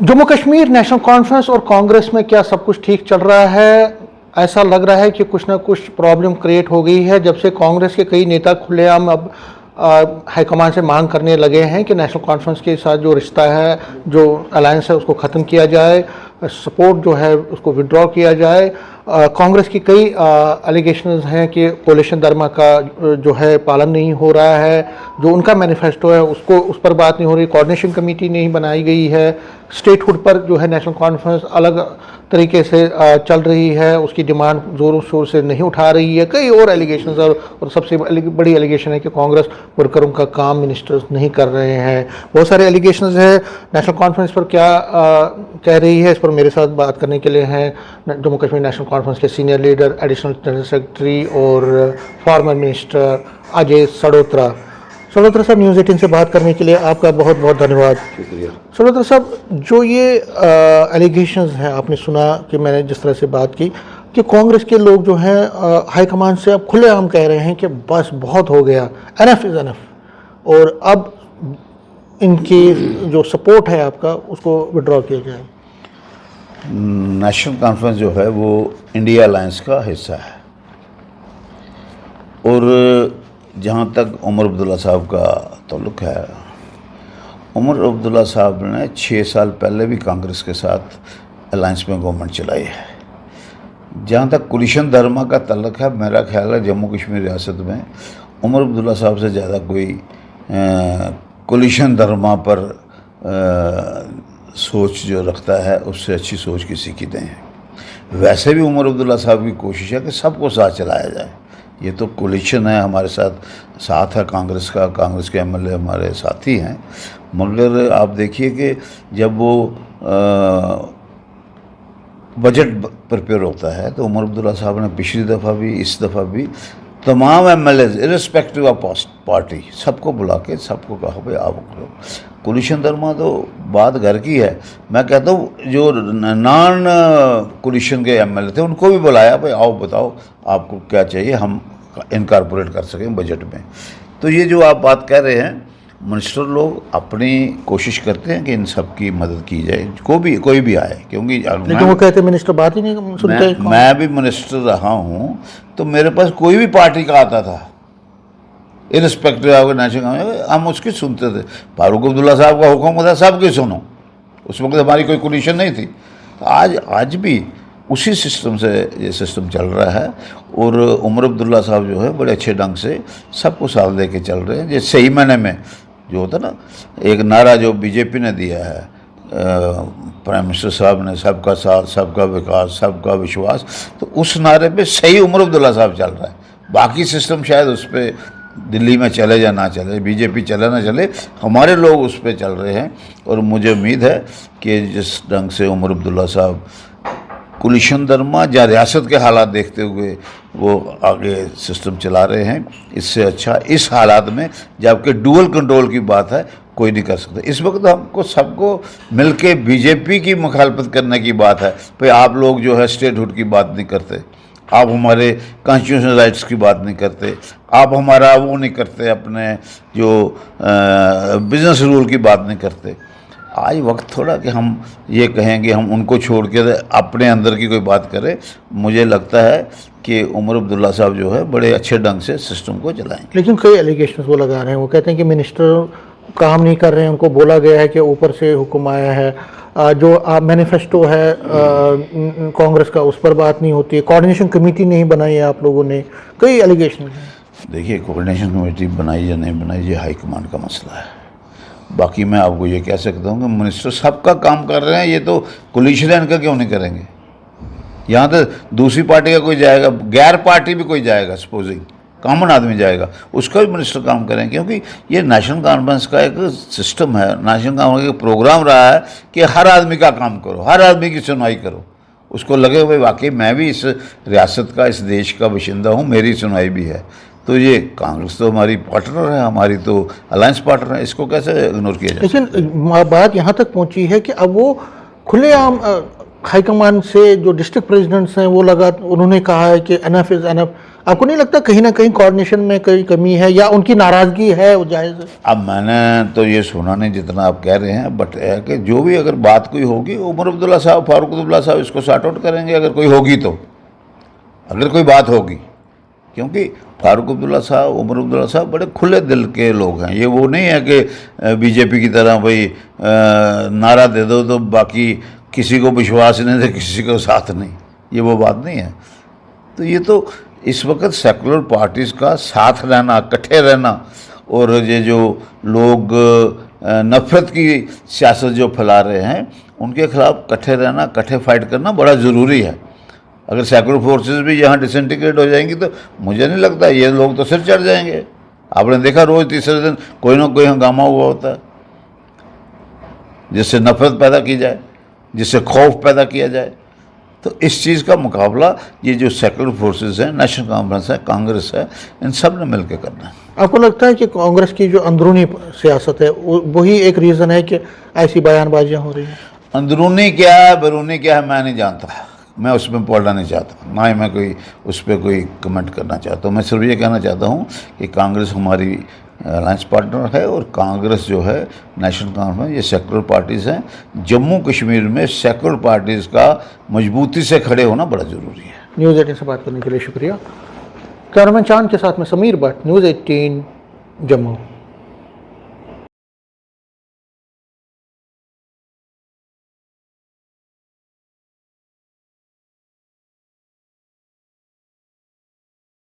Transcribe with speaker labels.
Speaker 1: Jammu Kashmir national conference और कांग्रेस में क्या सब कुछ ठीक चल रहा है? ऐसा लग रहा है कि कुछ ना कुछ प्रॉब्लम क्रिएट हो गई है जब से कांग्रेस के कई नेता खुलेआम अब हाईकमान से मांग करने लगे हैं कि नेशनल कॉन्फ्रेंस के साथ जो रिश्ता है, जो अलायंस है, उसको ख़त्म किया जाए, सपोर्ट जो है उसको विड्रॉ किया जाए। कांग्रेस की कई एलिगेशंस हैं कि कोलिशन धर्म का जो है पालन नहीं हो रहा है, जो उनका मैनिफेस्टो है उसको उस पर बात नहीं हो रही, कोऑर्डिनेशन कमेटी नहीं बनाई गई है, स्टेटहुड पर जो है नेशनल कॉन्फ्रेंस अलग तरीके से चल रही है, उसकी डिमांड ज़ोरों शोर से नहीं उठा रही है, कई और एलिगेशंस और सबसे बड़ी एलिगेशन है कि कांग्रेस वर्करों का काम मिनिस्टर्स नहीं कर रहे हैं। बहुत सारे एलिगेशंस है। नेशनल कॉन्फ्रेंस पर क्या कह रही है, इस पर मेरे साथ बात करने के लिए हैं जम्मू कश्मीर नेशनल कॉन्फ्रेंस के senior leader, additional general secretary और फॉर्मर मिनिस्टर अजय सड़ोत्रा। सड़ोत्रा साहब, न्यूज़ 18 से बात करने के लिए आपका बहुत बहुत धन्यवाद।
Speaker 2: शुक्रिया।
Speaker 1: सड़ोत्रा साहब, जो ये एलिगेशंस हैं, आपने सुना कि मैंने जिस तरह से बात की कि कांग्रेस के लोग जो हैं हाईकमान से अब खुलेआम कह रहे हैं कि बस बहुत हो गया, एनफ इज़ एनफ, और अब इनकी जो सपोर्ट है आपका उसको विड्रॉ किया जाए।
Speaker 2: नेशनल कॉन्फ्रेंस जो है वो इंडिया अलायंस का हिस्सा है और जहाँ तक उमर अब्दुल्ला साहब का ताल्लुक़ है, उमर अब्दुल्ला साहब ने 6 साल पहले भी कांग्रेस के साथ अलायंस में गवर्नमेंट चलाई है। जहाँ तक कोलिशन धर्मा का ताल्लुक़ है, मेरा ख्याल है जम्मू कश्मीर रियासत में उमर अब्दुल्ला साहब से ज़्यादा कोई कोलिशन धर्मा पर सोच जो रखता है उससे अच्छी सोच किसी की नहीं है। वैसे भी उमर अब्दुल्ला साहब की कोशिश है कि सबको साथ चलाया जाए। ये तो कोलिशन है, हमारे साथ है कांग्रेस का, कांग्रेस के एमएलए हमारे साथी हैं, मगर आप देखिए कि जब वो बजट प्रिपेयर होता है तो उमर अब्दुल्ला साहब ने पिछली दफ़ा भी इस दफ़ा भी तमाम एमएलए इर्रिस्पेक्टिव ऑफ पार्टी सबको बुला के सबको कहा भाई आप करो। कोलिशन धर्मा तो बात घर की है। मैं कहता हूँ जो नॉन कोलिशन के एमएलए थे उनको भी बुलाया, भाई आओ बताओ आपको क्या चाहिए, हम इनकॉर्पोरेट कर सकें बजट में। तो ये जो आप बात कह रहे हैं, मिनिस्टर लोग अपनी कोशिश करते हैं कि इन सब की मदद की जाए, कोई भी आए, क्योंकि
Speaker 1: लेकिन वो कहते हैं मिनिस्टर बात ही नहीं सुनते।
Speaker 2: मैं भी मिनिस्टर रहा हूँ तो मेरे पास कोई भी पार्टी का आता था, इरिस्पेक्टिव ऑफ नेशनल, हम उसकी सुनते थे। फारूक अब्दुल्ला साहब का हुक्म था सबकी सुनो, उस वक्त हमारी कोई कोलिशन नहीं थी। आज भी उसी सिस्टम से ये सिस्टम चल रहा है और उमर अब्दुल्ला साहब जो है बड़े अच्छे ढंग से सबको साथ दे के चल रहे हैं। ये सही मायने में जो होता ना, एक नारा जो बीजेपी ने दिया है, प्राइम मिनिस्टर साहब ने, सबका साथ, सबका विकास, सबका विश्वास, तो उस नारे पे सही उमर अब्दुल्ला साहब चल रहा है। बाकी सिस्टम शायद उस पर दिल्ली में चले या ना चले, बीजेपी चले ना चले, हमारे लोग उस पर चल रहे हैं। और मुझे उम्मीद है कि जिस ढंग से उमर अब्दुल्ला साहब कोलिशन धर्मा या रियासत के हालात देखते हुए वो आगे सिस्टम चला रहे हैं, इससे अच्छा इस हालात में जबकि डुअल कंट्रोल की बात है कोई नहीं कर सकता। इस वक्त हमको सबको मिलके बीजेपी की मुखालफत करने की बात है। भाई आप लोग जो है स्टेटहुड की बात नहीं करते, आप हमारे कॉन्स्टिट्यूशनल राइट्स की बात नहीं करते, आप हमारा वो नहीं करते, अपने जो बिजनेस रूल की बात नहीं करते। आज वक्त थोड़ा कि हम ये कहें कि हम उनको छोड़ के अपने अंदर की कोई बात करें। मुझे लगता है कि उमर अब्दुल्ला साहब जो है बड़े अच्छे ढंग से सिस्टम को चलाएंगे।
Speaker 1: लेकिन कई एलिगेशंस वो लगा रहे हैं, वो कहते हैं कि मिनिस्टर काम नहीं कर रहे हैं, उनको बोला गया है कि ऊपर से हुक्म आया है, जो मैनिफेस्टो है कांग्रेस का उस पर बात नहीं होती है, कोऑर्डिनेशन कमेटी नहीं बनाई है आप लोगों ने, कई एलिगेशन हैं।
Speaker 2: देखिए, कोऑर्डिनेशन कमेटी बनाई या नहीं बनाई ये हाईकमान का मसला है। बाकी मैं आपको ये कह सकता हूँ कि मिनिस्टर सबका काम कर रहे हैं, ये तो कोलिशन इनका क्यों नहीं करेंगे। यहाँ तो दूसरी पार्टी का कोई जाएगा, गैर पार्टी भी कोई जाएगा, सपोजिंग कॉमन आदमी जाएगा, उसका भी मिनिस्टर काम करें, क्योंकि ये नेशनल कॉन्फ्रेंस का एक सिस्टम है, नेशनल कॉन्फ्रेंस का प्रोग्राम रहा है कि हर आदमी का काम करो, हर आदमी की सुनवाई करो। उसको लगे भाई वाकई मैं भी इस रियासत का, इस देश का बाशिंदा हूँ, मेरी सुनवाई भी है। तो ये कांग्रेस तो हमारी पार्टनर है, हमारी तो अलायंस पार्टनर है, इसको कैसे इग्नोर किया जाए।
Speaker 1: लेकिन बात यहाँ तक पहुँची है कि अब वो खुलेआम हाईकमान से जो डिस्ट्रिक्ट प्रेसिडेंट्स हैं वो उन्होंने कहा है कि एनएफ इज़ एनएफ, आपको नहीं लगता कहीं ना कहीं कोऑर्डिनेशन में कोई कमी है या उनकी नाराजगी है वो जायज़ है?
Speaker 2: अब मैंने तो ये सुना नहीं जितना आप कह रहे हैं, बट है कि जो भी अगर बात कोई होगी, उमर अब्दुल्ला साहब, फारूक अब्दुल्ला साहब इसको सॉर्ट आउट करेंगे अगर कोई होगी तो, अगर कोई बात होगी। क्योंकि फारूक अब्दुल्ला साहब, उमर अब्दुल्ला साहब बड़े खुले दिल के लोग हैं। ये वो नहीं है कि बीजेपी की तरह भाई नारा दे दो तो बाकी किसी को विश्वास नहीं तो किसी को साथ नहीं, ये वो बात नहीं है। तो ये तो इस वक्त सेकुलर पार्टीज़ का साथ रहना, इकट्ठे रहना, और ये जो लोग नफ़रत की सियासत जो फैला रहे हैं उनके खिलाफ इकट्ठे रहना, इकट्ठे फाइट करना बड़ा ज़रूरी है। अगर सेकुलर फोर्सेस भी यहाँ डिसइंटीग्रेट हो जाएंगी तो मुझे नहीं लगता, ये लोग तो सिर चढ़ जाएंगे। आपने देखा रोज़ तीसरे दिन कोई ना कोई हंगामा हुआ होता है जिससे नफ़रत पैदा की जाए, जिससे खौफ पैदा किया जाए। तो इस चीज़ का मुकाबला ये जो सेकुलर फोर्सेस हैं, नेशनल कॉन्फ्रेंस है, कांग्रेस है, इन सब ने मिल के करना है।
Speaker 1: आपको लगता है कि कांग्रेस की जो अंदरूनी सियासत है वही एक रीज़न है कि ऐसी बयानबाजियां हो रही हैं?
Speaker 2: अंदरूनी क्या है, बैरूनी क्या है, मैं नहीं जानता, मैं उसमें पढ़ना नहीं चाहता, ना ही मैं कोई उस पर कोई कमेंट करना चाहता हूँ। मैं सिर्फ ये कहना चाहता हूँ कि कांग्रेस हमारी अलायंस पार्टनर है, और कांग्रेस जो है, नेशनल कॉन्फ्रेंस, ये सेकुलर पार्टीज़ हैं। जम्मू कश्मीर में सेकुलर पार्टीज़ का मजबूती से खड़े होना बड़ा ज़रूरी है।
Speaker 1: न्यूज़ 18 से बात करने के लिए शुक्रिया। कैमरामैन चांद के साथ में समीर भट्ट, न्यूज़ 18 जम्मू।